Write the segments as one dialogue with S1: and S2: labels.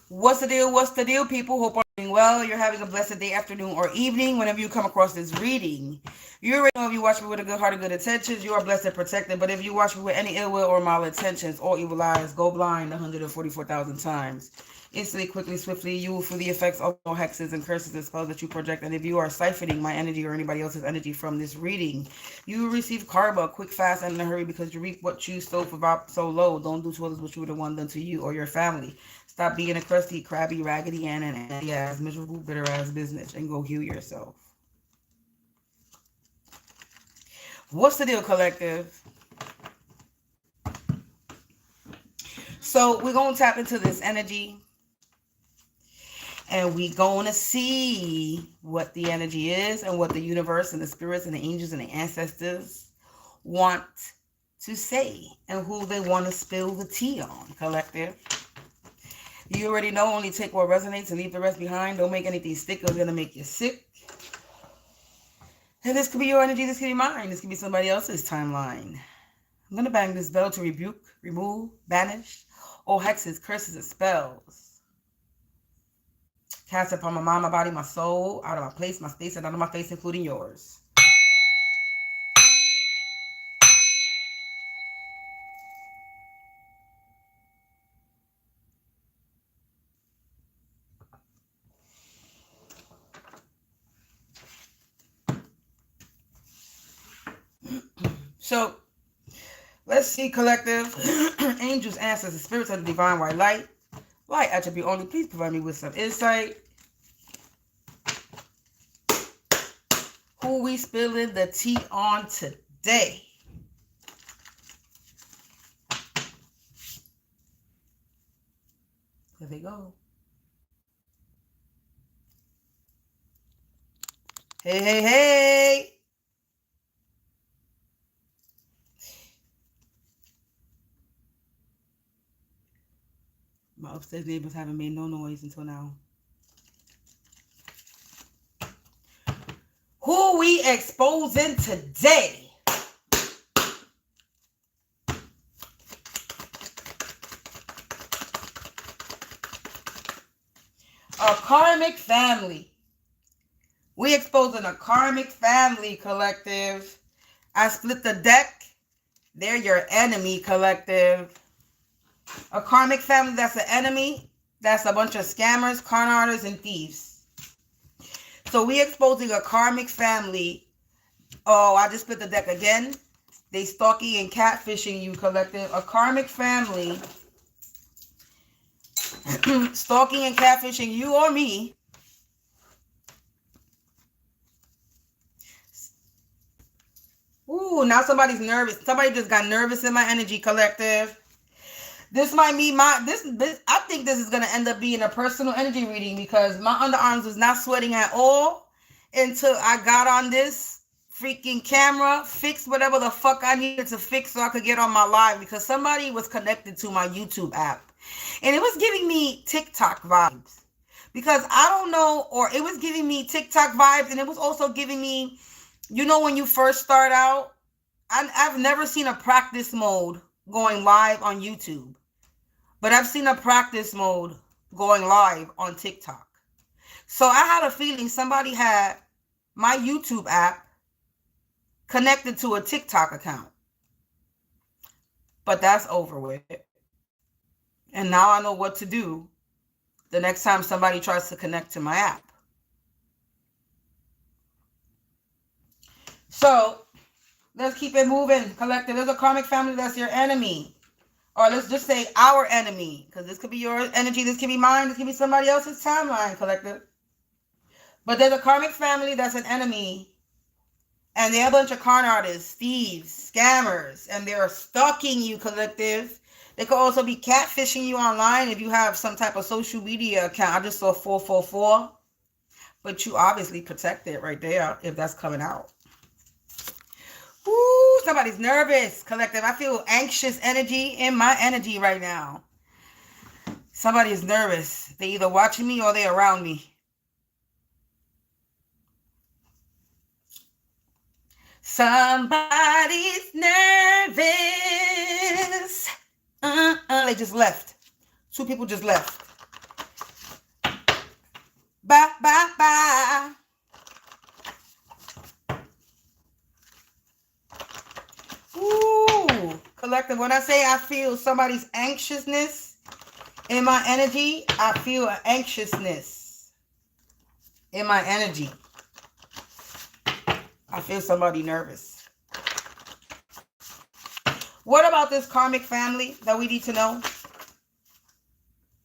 S1: What's the deal? What's the deal, people? Hope you're doing well. You're having a blessed day, afternoon, or evening whenever you come across this reading. You already know if you watch me with a good heart and good intentions, you are blessed and protected. But if you watch me with any ill will or malintentions, all evil eyes, go blind 144,000 times. Instantly, quickly, swiftly, you will feel the effects of all hexes and curses and spells that you project. And if you are siphoning my energy or anybody else's energy from this reading, you will receive karma quick, fast, and in a hurry because you reap what you sow for so low. Don't do to others what you would have want done to you or your family. Stop being a crusty, crabby, raggedy, and an ass, miserable, bitter ass business and go heal yourself. What's the deal, collective? So we're going to tap into this energy and we're going to see what the energy is and what the universe and the spirits and the angels and the ancestors want to say and who they want to spill the tea on, collective. You already know, only take what resonates and leave the rest behind. Don't make anything stick or it's going to make you sick. And this could be your energy, this could be mine, this could be somebody else's timeline. I'm going to bang this bell to rebuke, remove, banish all hexes, curses, and spells. Cast upon my mind, my body, my soul, out of my place, my space, and out of my face, including yours. So, let's see, collective. Angels, ancestors, spirits of the divine white light. Light attribute only. Please provide me with some insight. Who we spilling the tea on today? There they go. Hey, hey, hey. My upstairs neighbors haven't made no noise until now. Who we exposing today? A karmic family. We exposing a karmic family, collective. I split the deck. They're your enemy, collective. A karmic family that's an enemy, that's a bunch of scammers, con artists, and thieves. So we exposing a karmic family. Oh, I just split the deck again. They stalking and catfishing you, collective. A karmic family stalking and catfishing you or me. Ooh, now somebody's nervous. Somebody just got nervous in my energy, collective. This might be this I think this is going to end up being a personal energy reading because my underarms was not sweating at all until I got on this freaking camera, fixed whatever the fuck I needed to fix so I could get on my live because somebody was connected to my YouTube app. And it was giving me TikTok vibes because I don't know, or it was giving me TikTok vibes and it was also giving me, you know, when you first start out, I've never seen a practice mode going live on YouTube, but I've seen a practice mode going live on TikTok. So I had a feeling somebody had my YouTube app connected to a TikTok account, but that's over with. And now I know what to do the next time somebody tries to connect to my app. So let's keep it moving, collective. There's a karmic family that's your enemy. Or let's just say our enemy. Because this could be your energy. This could be mine. This could be somebody else's timeline, collective. But there's a karmic family that's an enemy. And they're a bunch of con artists, thieves, scammers. And they're stalking you, collective. They could also be catfishing you online if you have some type of social media account. I just saw 444. But you obviously protect it right there if that's coming out. Ooh, somebody's nervous, collective. I feel anxious energy in my energy right now. Somebody is nervous. They either watching me or they're around me. Somebody's nervous. They just left. Two people just left. collective, when I say I feel somebody's anxiousness in my energy, I feel an anxiousness in my energy. I feel somebody nervous. What about this karmic family that we need to know?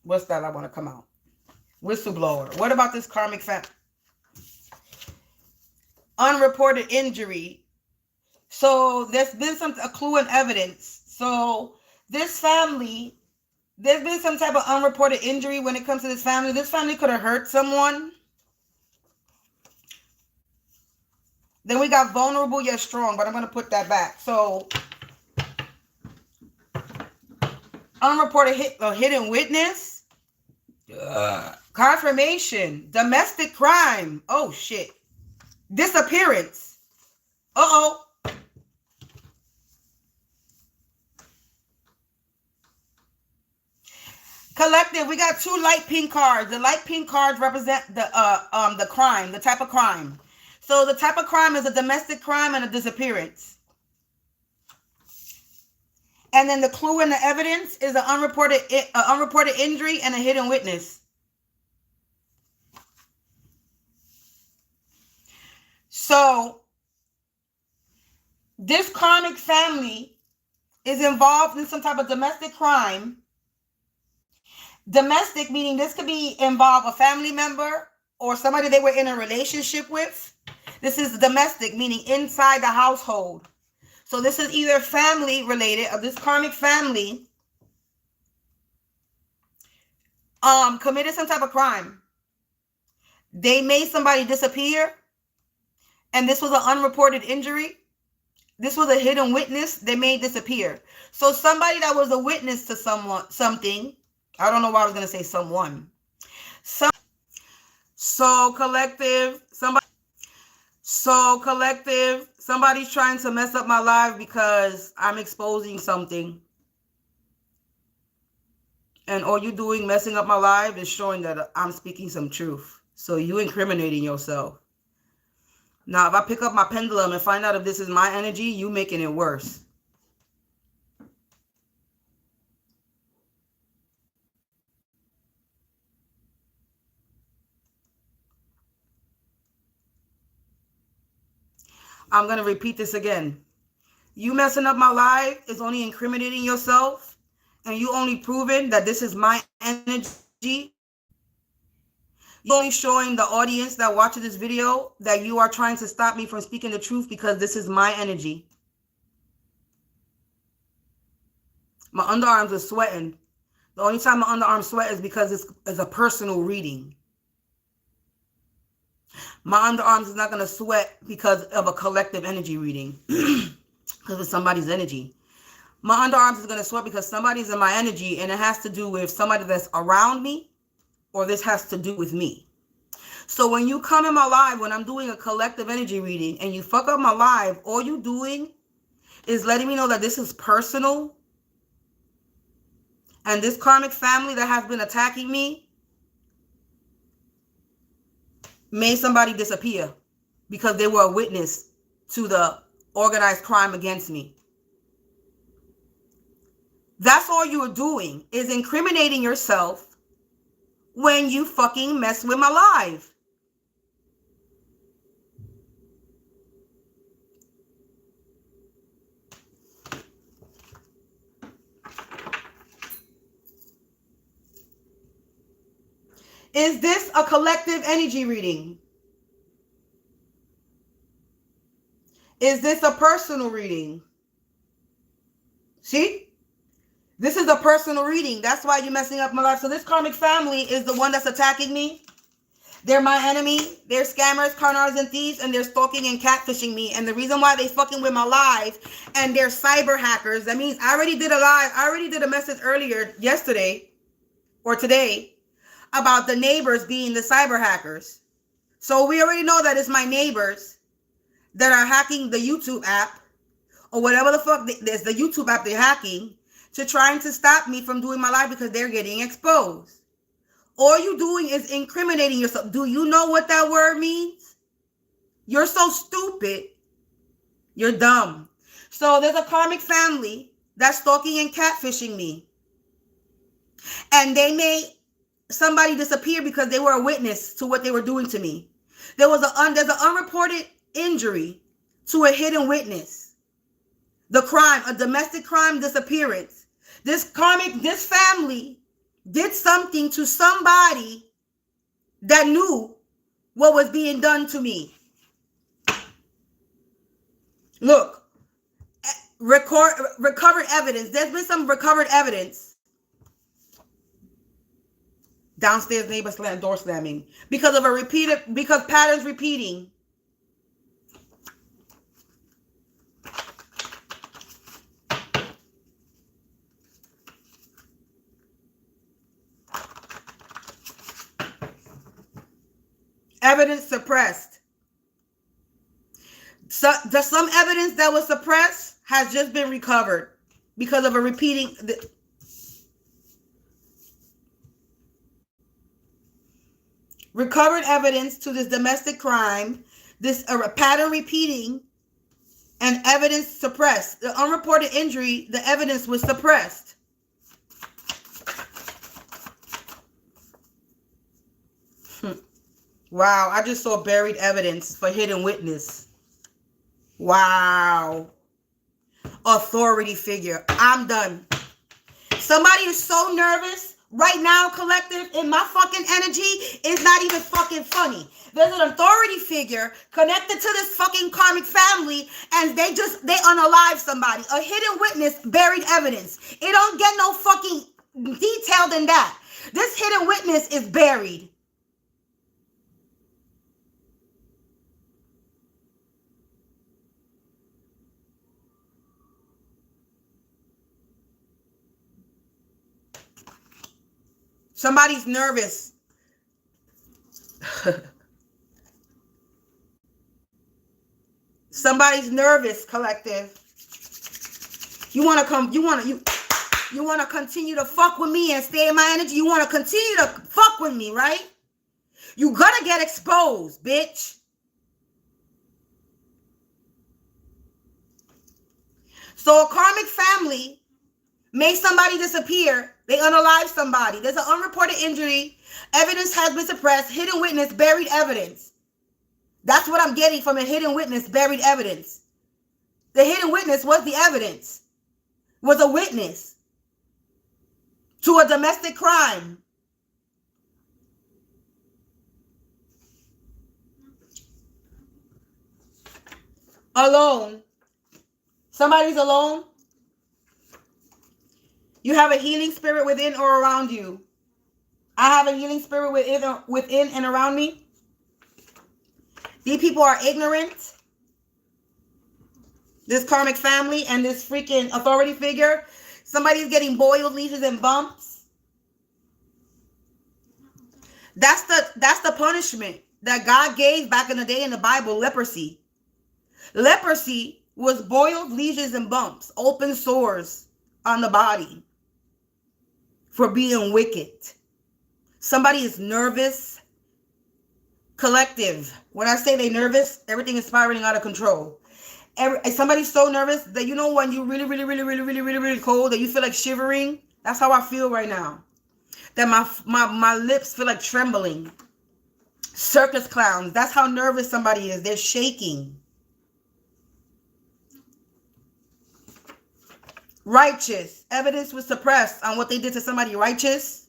S1: What's that? I want to come out. Whistleblower. What about this karmic family? Unreported injury. So there's been a clue and evidence. So this family, there's been some type of unreported injury when it comes to this family. This family could have hurt someone. Then we got vulnerable yet strong, but I'm going to put that back. So unreported hidden witness. Confirmation. Domestic crime. Oh, shit. Disappearance. Uh-oh. Collective, we got 2 light pink cards. The light pink cards represent the crime, the type of crime. So the type of crime is a domestic crime and a disappearance. And then the clue and the evidence is an unreported injury and a hidden witness. So this karmic family is involved in some type of domestic crime. Domestic meaning this could be involve a family member or somebody they were in a relationship with. This is domestic meaning inside the household. So this is either family related or this karmic family committed some type of crime. They made somebody disappear. And this was an unreported injury. This was a hidden witness they made disappear. So somebody that was a witness to something. I don't know why I was going to say someone. So collective, somebody's trying to mess up my life because I'm exposing something. And all you're doing messing up my life is showing that I'm speaking some truth. So you incriminating yourself. Now, if I pick up my pendulum and find out if this is my energy, you making it worse. I'm going to repeat this again. You messing up my life is only incriminating yourself, and you only proving that this is my energy. You're only showing the audience that watches this video that you are trying to stop me from speaking the truth because this is my energy. My underarms are sweating. The only time my underarms sweat is because it's a personal reading. My underarms is not going to sweat because of a collective energy reading. Because it's somebody's energy. My underarms is going to sweat because somebody's in my energy, and it has to do with somebody that's around me, or this has to do with me. So when you come in my live, when I'm doing a collective energy reading and you fuck up my live, all you doing is letting me know that this is personal. And this karmic family that has been attacking me made somebody disappear because they were a witness to the organized crime against me. That's all you are doing, is incriminating yourself when you fucking mess with my life. Is this a collective energy reading? Is this a personal reading? See? This is a personal reading. That's why you're messing up my life. So this karmic family is the one that's attacking me. They're my enemy. They're scammers, con-artists, and thieves, and they're stalking and catfishing me. And the reason why they fucking with my life, and they're cyber hackers. That means I already did a live. I already did a message earlier, yesterday, or today, about the neighbors being the cyber hackers. So we already know that it's my neighbors that are hacking the YouTube app, or whatever the fuck, there's the YouTube app they're hacking, to trying to stop me from doing my life because they're getting exposed. All you doing is incriminating yourself. Do you know what that word means? You're so stupid. You're dumb. So there's a karmic family that's stalking and catfishing me. And they made somebody disappear because they were a witness to what they were doing to me. There's an unreported injury to a hidden witness. The crime, a domestic crime disappearance. This family did something to somebody that knew what was being done to me. Look, recovered evidence. There's been some recovered evidence. Downstairs neighbor door slamming because patterns repeating. Evidence suppressed. So some evidence that was suppressed has just been recovered because of a repeating. Recovered evidence to this domestic crime, this pattern repeating, and evidence suppressed. The unreported injury, the evidence was suppressed. Wow, I just saw buried evidence for hidden witness. Wow. Authority figure. I'm done. Somebody is so nervous right now, collective, in my fucking energy. It's not even fucking funny. There's an authority figure connected to this fucking karmic family, and they unalive somebody. A hidden witness, buried evidence. It don't get no fucking detail than that. This hidden witness is buried. Somebody's nervous. Somebody's nervous, collective. You want to continue to fuck with me and stay in my energy? You want to continue to fuck with me, right? You gonna get exposed, bitch. So a karmic family made somebody disappear. They unalive somebody. There's an unreported injury. Evidence has been suppressed. Hidden witness, buried evidence. That's what I'm getting from a hidden witness, buried evidence. The hidden witness was the evidence. Was a witness to a domestic crime. Alone. Somebody's alone. You have a healing spirit within or around you. I have a healing spirit within and around me. These people are ignorant. This karmic family and this freaking authority figure. Somebody's getting boils, lesions, and bumps. That's the punishment that God gave back in the day in the Bible, leprosy. Leprosy was boils, lesions, and bumps, open sores on the body for being wicked. Somebody is nervous. Collective. When I say they nervous, everything is spiraling out of control. Somebody's so nervous that, you know, when you really cold, that you feel like shivering. That's how I feel right now. That my lips feel like trembling. Circus clowns. That's how nervous somebody is. They're shaking. Righteous. Evidence was suppressed on what they did to somebody righteous.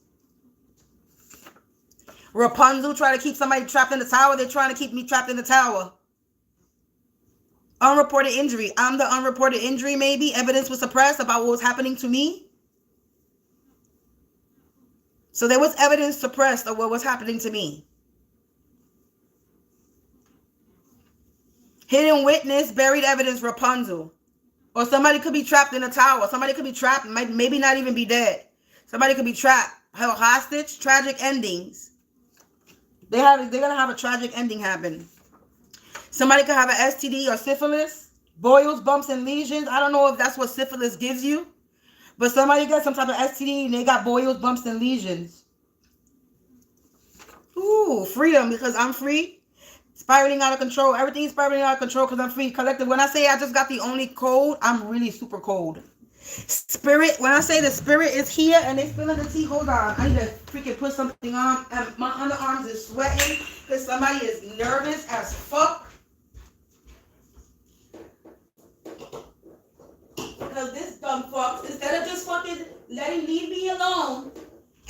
S1: Rapunzel tried to keep somebody trapped in the tower. They're trying to keep me trapped in the tower. Unreported injury. I'm the unreported injury, maybe. Evidence was suppressed about what was happening to me. So there was evidence suppressed of what was happening to me. Hidden witness, buried evidence, Rapunzel. Or somebody could be trapped in a tower. Somebody could be trapped, maybe not even be dead. Somebody could be trapped, held hostage, tragic endings. They're going to have a tragic ending happen. Somebody could have an STD or syphilis, boils, bumps, and lesions. I don't know if that's what syphilis gives you, but somebody got some type of STD and they got boils, bumps, and lesions. Ooh, freedom, because I'm free. Spiraling out of control. Everything's spiraling out of control because I'm free. Collective. When I say I just got the only cold, I'm really super cold. Spirit, when I say the spirit is here and they spilling the tea, hold on. I need to freaking put something on. My underarms is sweating because somebody is nervous as fuck. Because this dumb fuck, instead of just fucking leave me alone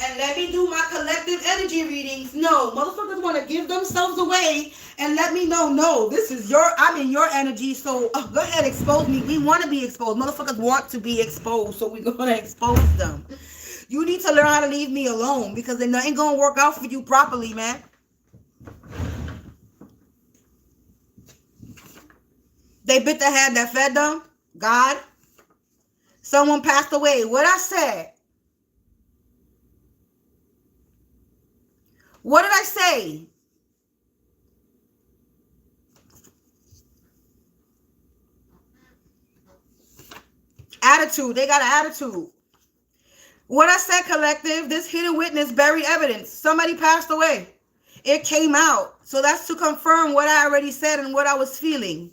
S1: and let me do my collective energy readings, no, motherfuckers want to give themselves away and let me know, no, this is I'm in your energy, so go ahead, expose me. We want to be exposed. Motherfuckers want to be exposed, so we're going to expose them. You need to learn how to leave me alone because then nothing going to work out for you properly, man. They bit the hand that fed them. God. Someone passed away. What I said? What did I say? Attitude. They got an attitude. What I said, collective, this hidden witness, buried evidence. Somebody passed away. It came out. So that's to confirm what I already said and what I was feeling.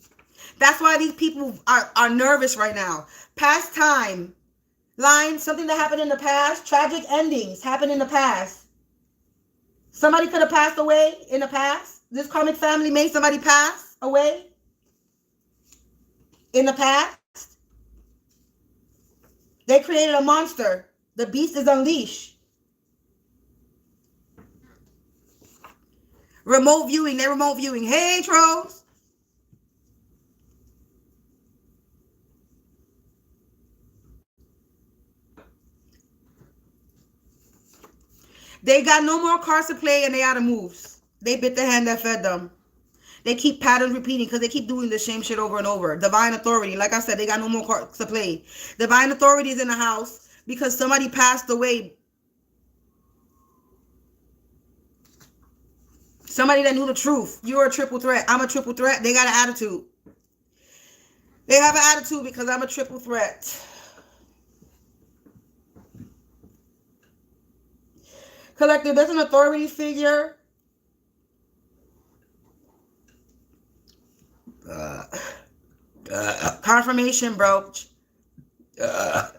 S1: That's why these people are nervous right now. Past time. Lines, something that happened in the past. Tragic endings happened in the past. Somebody could have passed away in the past. This karmic family made somebody pass away in the past. They created a monster. The beast is unleashed. Remote viewing. They're remote viewing. Hey, trolls. They got no more cards to play and they out of moves. They bit the hand that fed them. They keep patterns repeating because they keep doing the same shit over and over. Divine authority. Like I said, they got no more cards to play. Divine authority is in the house because somebody passed away. Somebody that knew the truth. You're a triple threat. I'm a triple threat. They got an attitude. They have an attitude because I'm a triple threat. Collective, there's an authority figure. Confirmation, bro. There's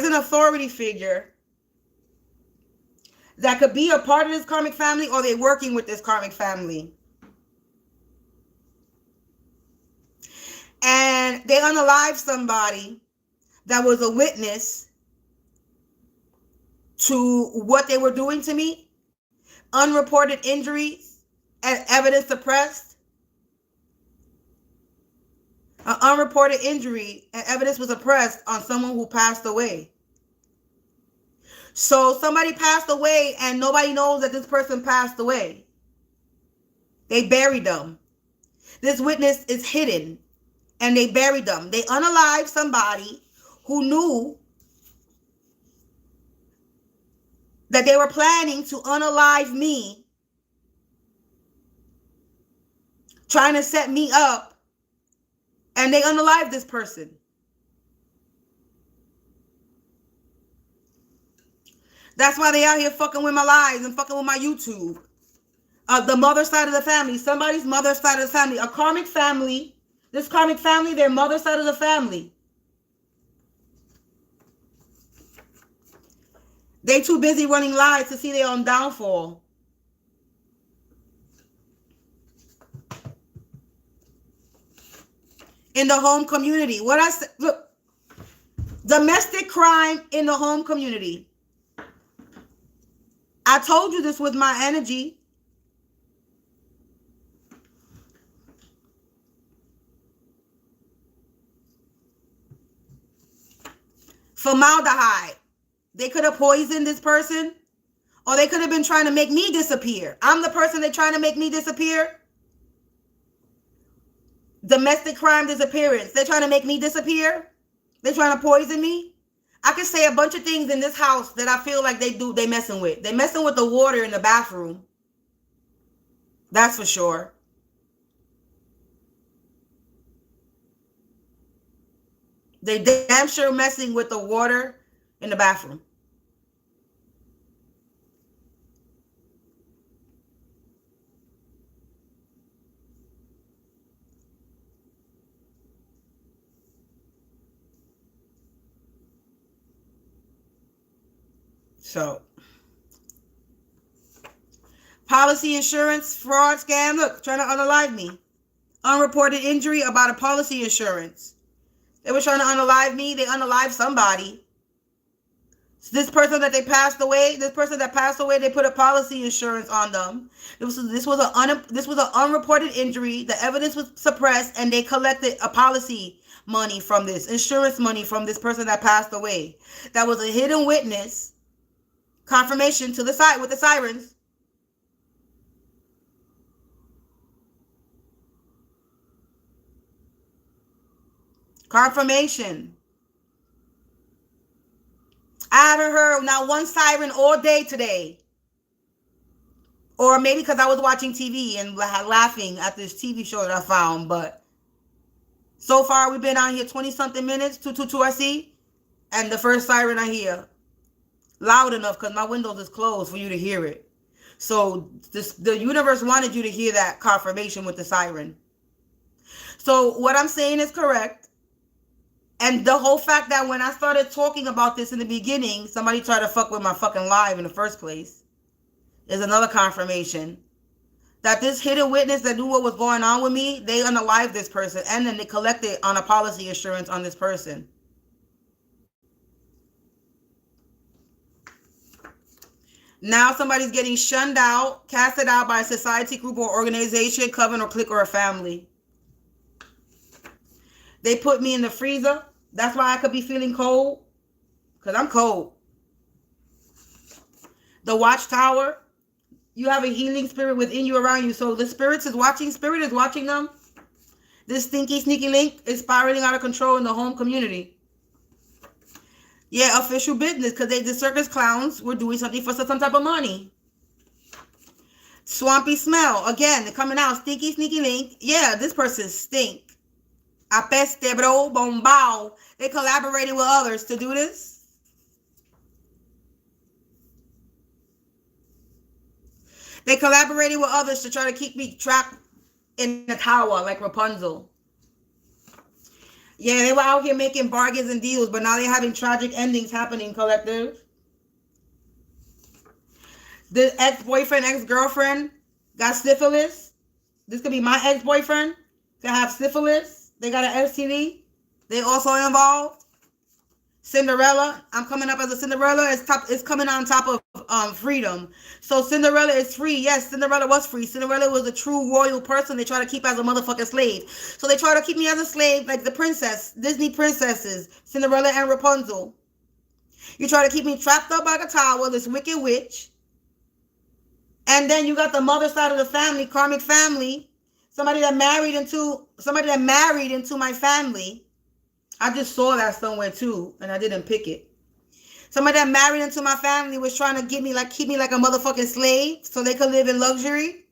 S1: an authority figure that could be a part of this karmic family or they're working with this karmic family. And they unalived somebody that was a witness to what they were doing to me. Unreported injuries and evidence suppressed. An unreported injury and evidence was suppressed on someone who passed away. So somebody passed away and nobody knows that this person passed away. They buried them. This witness is hidden and they buried them. They unalived somebody who knew that they were planning to unalive me, trying to set me up, and they unalived this person. That's why they out here fucking with my lives and fucking with my YouTube. The mother side of the family, somebody's mother side of the family, a karmic family. This karmic family, their mother side of the family. They too busy running lies to see their own downfall. In the home community. What I said, look, domestic crime in the home community. I told you this was my energy. Formaldehyde. They could have poisoned this person, or they could have been trying to make me disappear. I'm the person they're trying to make me disappear. Domestic crime disappearance. They're trying to make me disappear. They're trying to poison me. I could say a bunch of things in this house that I feel like they messing with. They messing with the water in the bathroom. That's for sure. They damn sure messing with the water in the bathroom. So, policy insurance, fraud, scam. Look, trying to unalive me. Unreported injury about a policy insurance. They were trying to unalive me. They unalived somebody. This person that they passed away, they put a policy insurance on them. This was an unreported injury. The evidence was suppressed, and they collected a policy money from this, insurance money from this person that passed away. That was a hidden witness confirmation to the side with the sirens. Confirmation. I haven't heard not one siren all day today. Or maybe because I was watching TV and laughing at this TV show that I found. But so far, we've been on here 20-something minutes, 222 I see. And the first siren I hear. Loud enough because my windows is closed for you to hear it. So the universe wanted you to hear that confirmation with the siren. So what I'm saying is correct. And the whole fact that when I started talking about this in the beginning, somebody tried to fuck with my fucking live in the first place is another confirmation that this hidden witness that knew what was going on with me, they unalived this person and then they collected on a policy insurance on this person. Now somebody's getting shunned out, casted out by a society, group, or organization, coven, or clique, or a family. They put me in the freezer. That's why I could be feeling cold. Because I'm cold. The watchtower. You have a healing spirit within you, around you. So the spirit is watching them. This stinky, sneaky link is spiraling out of control in the home community. Yeah, official business. Because the circus clowns were doing something for some type of money. Swampy smell. Again, they're coming out. Stinky, sneaky link. Yeah, this person stink. Apeste, bro, bombao. They collaborated with others to do this. They collaborated with others to try to keep me trapped in the tower like Rapunzel. Yeah, they were out here making bargains and deals, but now they're having tragic endings happening, collective. The ex-boyfriend, ex-girlfriend got syphilis. This could be my ex-boyfriend to have syphilis. They got an STD. They also involved. Cinderella. I'm coming up as a Cinderella. It's coming on top of freedom. So Cinderella is free. Yes, Cinderella was free. Cinderella was a true royal person they try to keep as a motherfucking slave. So they try to keep me as a slave like the princess, Disney princesses, Cinderella and Rapunzel. You try to keep me trapped up by the tower, this wicked witch. And then you got the mother side of the family, karmic family. Somebody that married into my family. I just saw that somewhere too, and I didn't pick it. Somebody that married into my family was trying to keep me like a motherfucking slave so they could live in luxury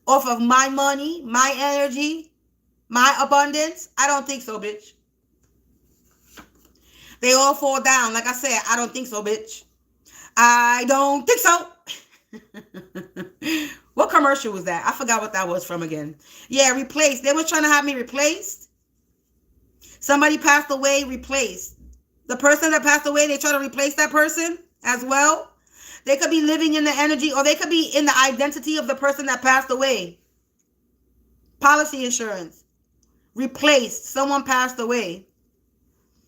S1: off of my money, my energy, my abundance. I don't think so, bitch. They all fall down. Like I said, I don't think so, bitch. I don't think so. What commercial was that? I forgot what that was from again. Yeah, replaced. They were trying to have me replaced. Somebody passed away, replaced. The person that passed away, they try to replace that person as well. They could be living in the energy, or they could be in the identity of the person that passed away. Policy insurance. Replaced. Someone passed away.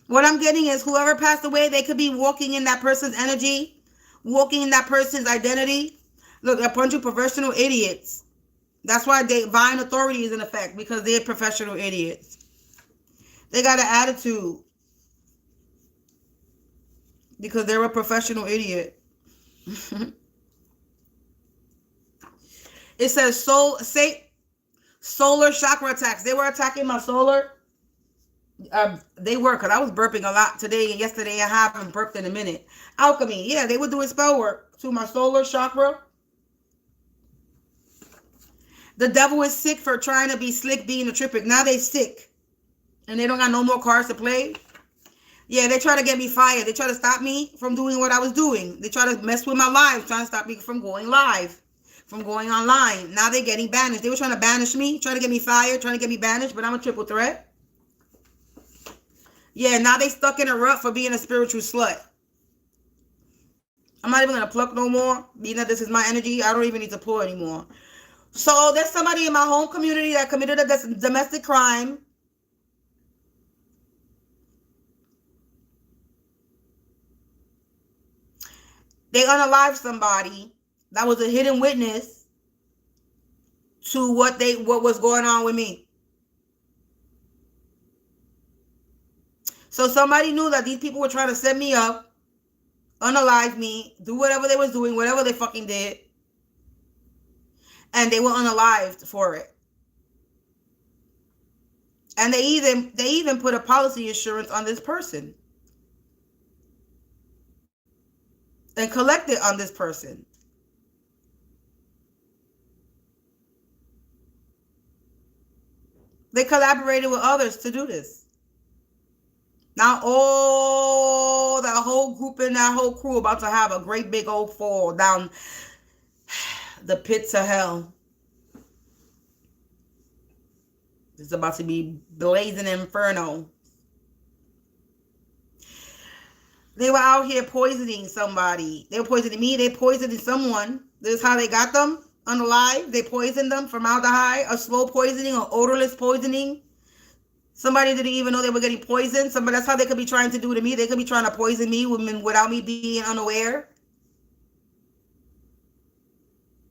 S1: What I'm getting is whoever passed away, they could be walking in that person's energy, walking in that person's identity. Look, a bunch of professional idiots. That's why divine authority is in effect, because they're professional idiots. They got an attitude because they're a professional idiot. It says solar chakra attacks. They were attacking my solar. They were, because I was burping a lot today and yesterday. I haven't burped in a minute. Alchemy. Yeah, they were doing spell work to my solar chakra. The devil is sick for trying to be slick, being a trippic. Now they sick. And they don't got no more cards to play. Yeah, they try to get me fired. They try to stop me from doing what I was doing. They try to mess with my live, trying to stop me from going live, from going online. Now they're getting banished. They were trying to banish me, trying to get me fired, trying to get me banished, but I'm a triple threat. Yeah, now they stuck in a rut for being a spiritual slut. I'm not even going to pluck no more. Being that this is my energy, I don't even need to pull anymore. So there's somebody in my home community that committed a domestic crime. They unalived somebody that was a hidden witness to what was going on with me. So somebody knew that these people were trying to set me up, unalive me, do whatever they was doing, whatever they fucking did. And they were unalived for it. And they even put a policy insurance on this person. And collected on this person. They collaborated with others to do this. Now all that whole group and that whole crew about to have a great big old fall down the pits of hell. It's about to be blazing inferno. They were out here poisoning somebody. They were poisoning me. They poisoning someone. This is how they got them unalive. They poisoned them, formaldehyde, a slow poisoning or odorless poisoning. Somebody didn't even know they were getting poisoned. That's how they could be trying to do to me. They could be trying to poison me without me being unaware.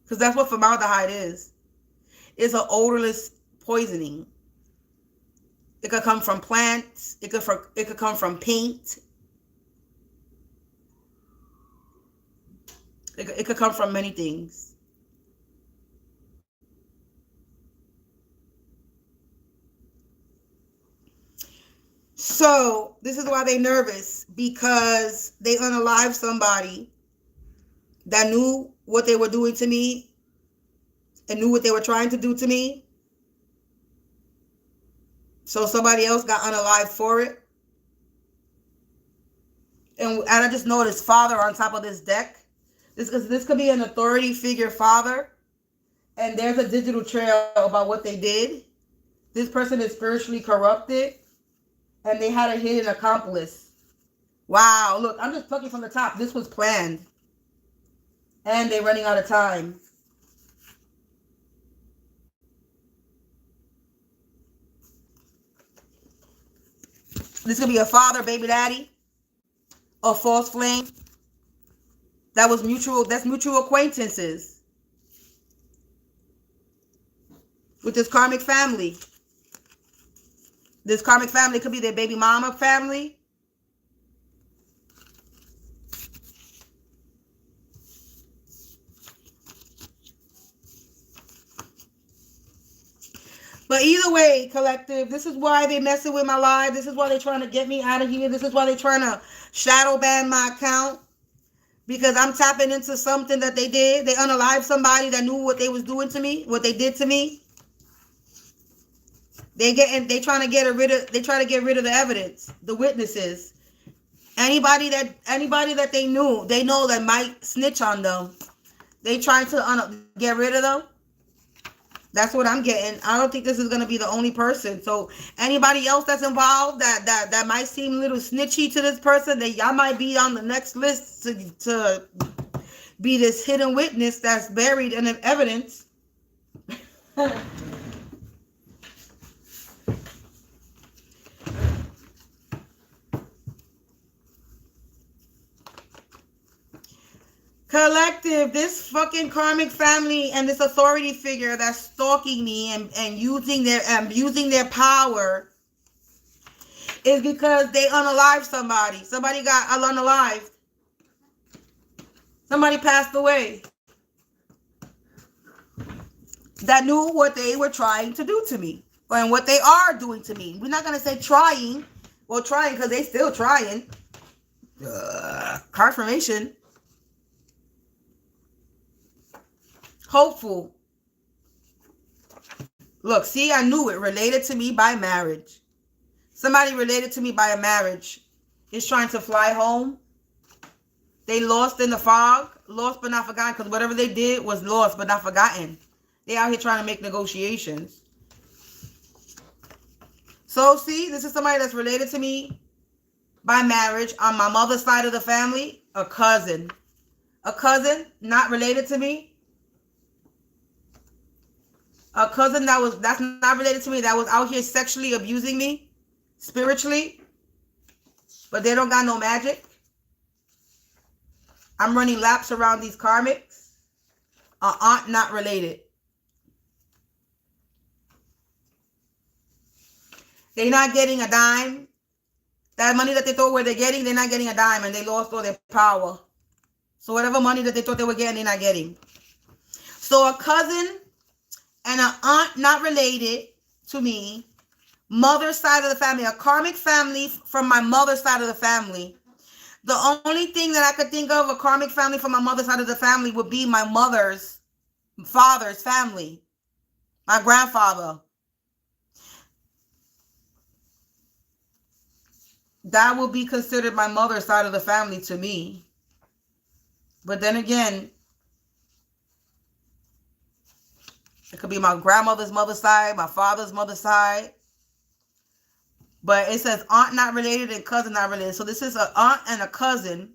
S1: Because that's what formaldehyde is. It's an odorless poisoning. It could come from plants. It could come from paint. It could come from many things. So this is why they're nervous, because they unalived somebody that knew what they were doing to me and knew what they were trying to do to me. So somebody else got unalived for it. And I just noticed father on top of this deck. This could be an authority figure father. And there's a digital trail about what they did. This person is spiritually corrupted. And they had a hidden accomplice. Wow, look, I'm just plucking from the top. This was planned. And they're running out of time. This could be a father, baby daddy, or false flame. That's mutual acquaintances with this karmic family. This karmic family could be their baby mama family. But either way, collective, this is why they're messing with my life. This is why they're trying to get me out of here. This is why they're trying to shadow ban my account. Because I'm tapping into something that they did. They unalived somebody that knew what they was doing to me, what they did to me. They trying to get rid of the evidence, the witnesses. Anybody that they know that might snitch on them. They trying to get rid of them. That's what I'm getting. I don't think this is going to be the only person. So anybody else that's involved that might seem a little snitchy to this person, that y'all might be on the next list to be this hidden witness that's buried in evidence. Collective, this fucking karmic family and this authority figure that's stalking me and using their power is because they unalived somebody. Somebody got unalived. Somebody passed away that knew what they were trying to do to me and what they are doing to me. We're not going to say trying. Well, trying because they still trying. Confirmation. Hopeful. Look, see, I knew it. Related to me by marriage. Somebody related to me by a marriage is trying to fly home. They lost in the fog. Lost but not forgotten, because whatever they did was lost but not forgotten. They out here trying to make negotiations. So, see, this is somebody that's related to me by marriage on my mother's side of the family, a cousin. a cousin not related to me, a cousin that's not related to me, that was out here sexually abusing me, spiritually, but they don't got no magic. I'm running laps around these karmics. Aunt not related. They're not getting a dime. That money that they thought they're getting, they're not getting a dime, and they lost all their power. So whatever money that they thought they were getting, they're not getting. So a cousin and an aunt not related to me, mother's side of the family, a karmic family from my mother's side of the family. The only thing that I could think of, a karmic family from my mother's side of the family, would be my mother's father's family, my grandfather. That will be considered my mother's side of the family to me. But then again, it could be my grandmother's mother's side, my father's mother's side. But it says aunt not related and cousin not related. So this is an aunt and a cousin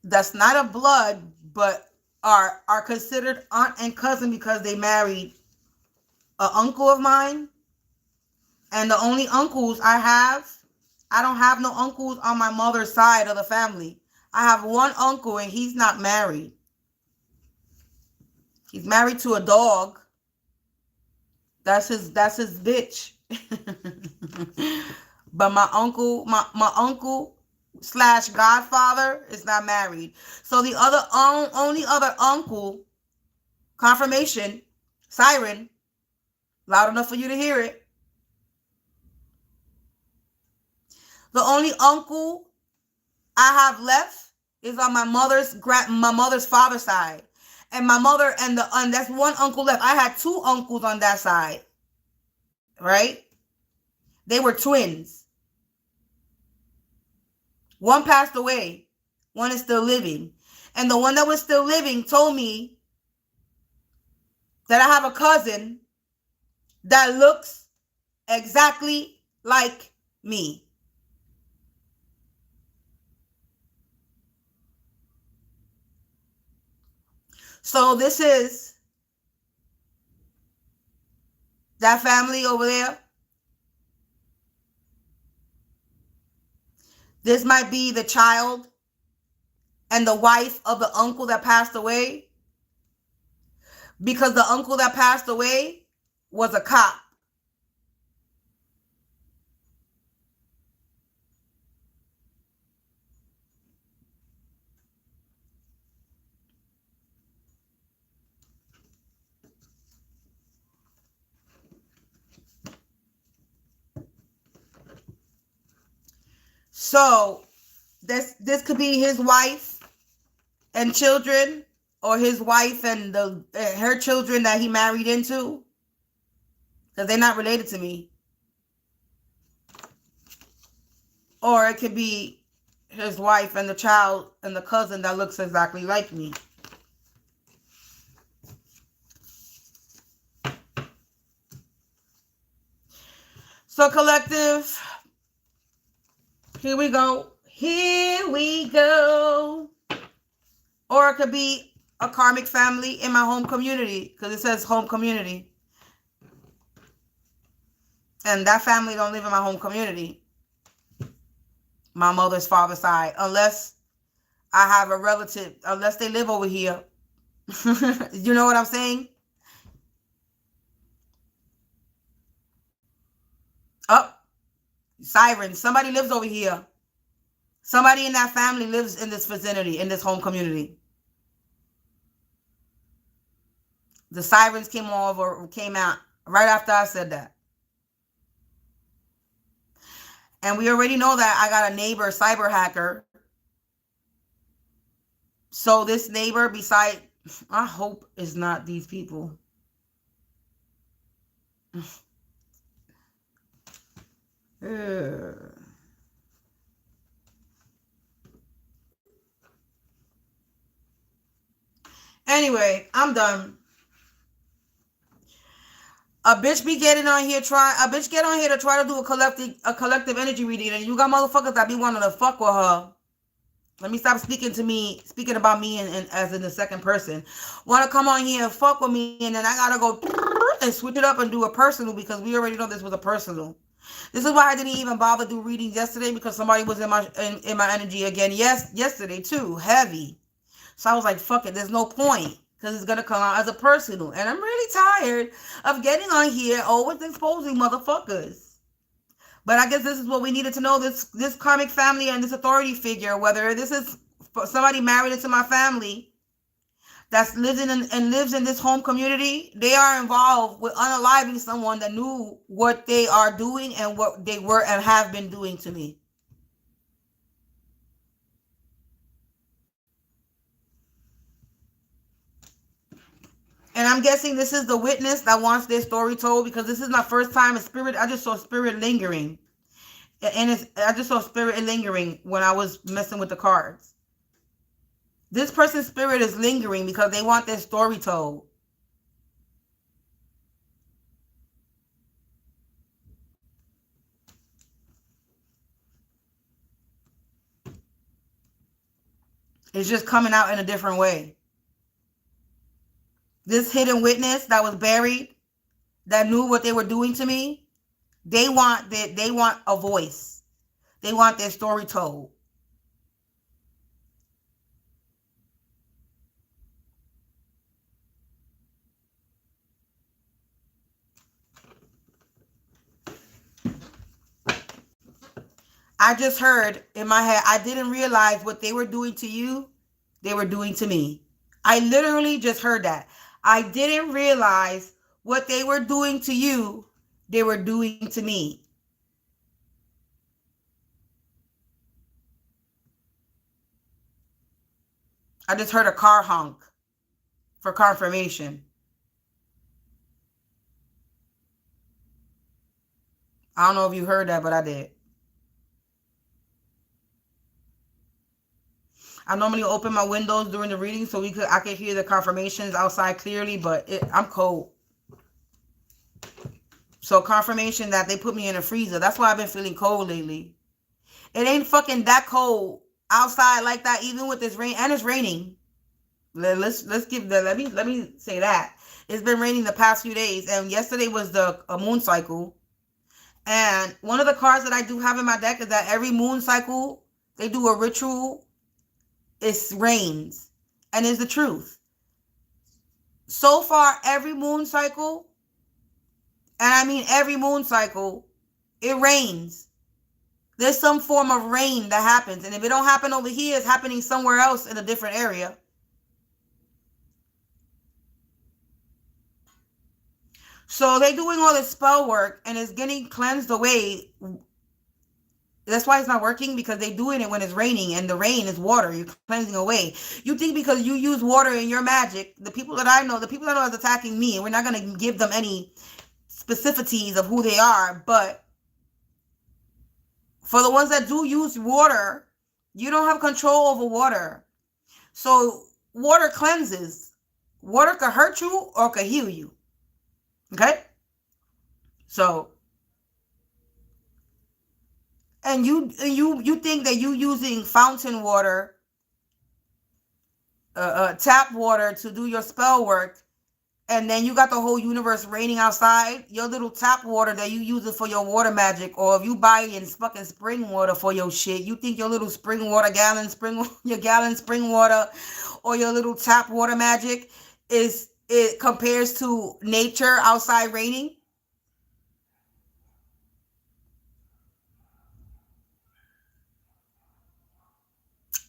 S1: that's not a blood, but are considered aunt and cousin because they married an uncle of mine. And the only uncles I don't have no uncles on my mother's side of the family. I have one uncle and he's not married. He's married to a dog. That's his bitch. But my uncle / godfather is not married. So the only other uncle, confirmation, siren, loud enough for you to hear it. The only uncle I have left is on my mother's father's side. And my mother and that's one uncle left. I had two uncles on that side. Right? They were twins. One passed away. One is still living. And the one that was still living told me that I have a cousin that looks exactly like me. So this is that family over there. This might be the child and the wife of the uncle that passed away, because the uncle that passed away was a cop. So this could be his wife and children, or his wife and her children that he married into, because they're not related to me. Or it could be his wife and the child and the cousin that looks exactly like me. So collective, here we go. Here we go. Or it could be a karmic family in my home community, because it says home community. And that family don't live in my home community. My mother's father's side. Unless I have a relative, unless they live over here. You know what I'm saying? Oh, siren. Somebody lives over here. Somebody in that family lives in this vicinity, in this home community. The sirens came out right after I said that. And we already know that I got a neighbor, cyber hacker. So this neighbor, I hope it's not these people. Anyway, I'm done. A bitch get on here to try to do a collective energy reading, and you got motherfuckers that be wanting to fuck with her. Let me stop speaking about me and as in the second person. Want to come on here and fuck with me, and then I gotta go and switch it up and do a personal because we already know this was a personal. This is why I didn't even bother do readings yesterday because somebody was in my energy again. Yes, yesterday too, heavy. So I was like, fuck it, there's no point because it's gonna come out as a personal, and I'm really tired of getting on here always exposing motherfuckers. But I guess this is what we needed to know. This karmic family and this authority figure, whether this is somebody married into my family that's lives in this home community, they are involved with unaliving someone that knew what they are doing and what they were and have been doing to me. And I'm guessing this is the witness that wants their story told because this is my first time in spirit. I just saw spirit lingering. And I just saw spirit lingering when I was messing with the cards. This person's spirit is lingering because they want their story told. It's just coming out in a different way. This hidden witness that was buried, that knew what they were doing to me, they want a voice. They want their story told. I just heard in my head, I didn't realize what they were doing to you, they were doing to me. I literally just heard that. I didn't realize what they were doing to you, they were doing to me. I just heard a car honk for confirmation. I don't know if you heard that, but I did. I normally open my windows during the reading so I could hear the confirmations outside clearly, but I'm cold. So confirmation that they put me in a freezer. That's why I've been feeling cold lately. It ain't fucking that cold outside like that, even with this rain, and it's raining. Let's give the let me say that. It's been raining the past few days, and yesterday was a moon cycle. And one of the cards that I do have in my deck is that every moon cycle they do a ritual. It rains, and it's the truth. So far, every moon cycle, and I mean every moon cycle, it rains. There's some form of rain that happens, and if it don't happen over here, it's happening somewhere else in a different area. So they're doing all this spell work, and it's getting cleansed away. That's why it's not working, because they're doing it when it's raining, and the rain is water. You're cleansing away. You think because you use water in your magic, the people that I know is attacking me, and we're not going to give them any specificities of who they are, but for the ones that do use water, you don't have control over water. So water cleanses. Water could hurt you or could heal you. Okay? So, and you think that you using fountain water, tap water to do your spell work, and then you got the whole universe raining outside. Your little tap water that you use it for your water magic, or if you buy in fucking spring water for your shit, you think your little spring water your gallon spring water, or your little tap water magic it compares to nature outside raining?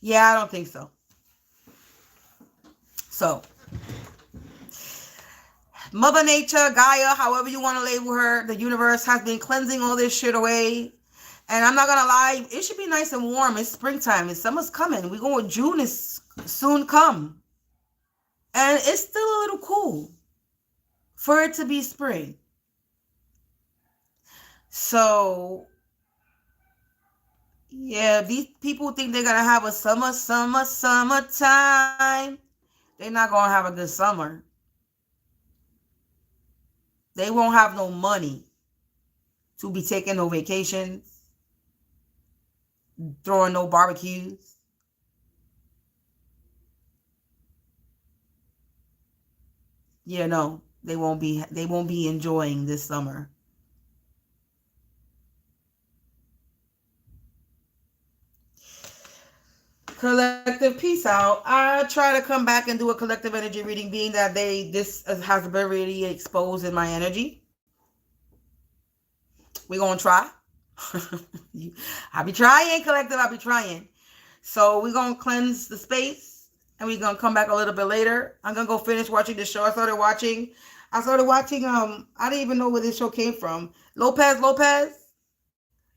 S1: Yeah, I don't think so. So, Mother Nature, Gaia, however you want to label her, the universe has been cleansing all this shit away. And I'm not going to lie, it should be nice and warm. It's springtime. Summer's coming. June is soon come. And it's still a little cool for it to be spring. So, yeah, these people think they're going to have a summertime. They're not going to have a good summer. They won't have no money to be taking no vacations, throwing no barbecues. Yeah, no, they won't be enjoying this summer. Collective, peace out. I try to come back and do a collective energy reading, being that this has been really exposed in my energy. We're gonna try. I'll be trying, collective. I'll be trying. So we're gonna cleanse the space, and we're gonna come back a little bit later. I'm gonna go finish watching the show. I started watching. I didn't even know where this show came from. Lopez,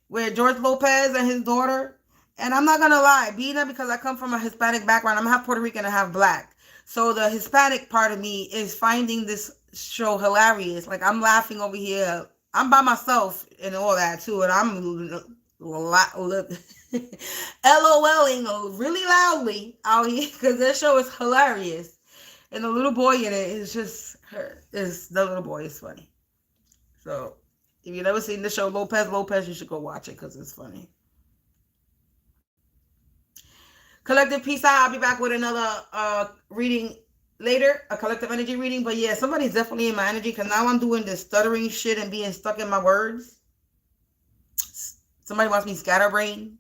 S1: with George Lopez and his daughter. And I'm not gonna lie, being that because I come from a Hispanic background, I'm half Puerto Rican and half black. So the Hispanic part of me is finding this show hilarious. Like, I'm laughing over here. I'm by myself and all that too, and I'm LOLing really loudly out here because this show is hilarious. And the little boy in it is just the little boy is funny. So if you've never seen the show Lopez, you should go watch it because it's funny. Collective, peace out. I'll be back with another reading later, a collective energy reading. But yeah, somebody's definitely in my energy because now I'm doing this stuttering shit and being stuck in my words. Somebody wants me scatterbrain.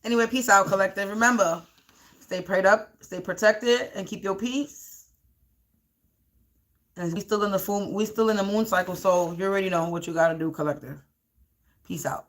S1: Anyway, peace out, collective. Remember, stay prayed up, stay protected, and keep your peace. And we still in the moon cycle, so you already know what you gotta do, collective. Peace out.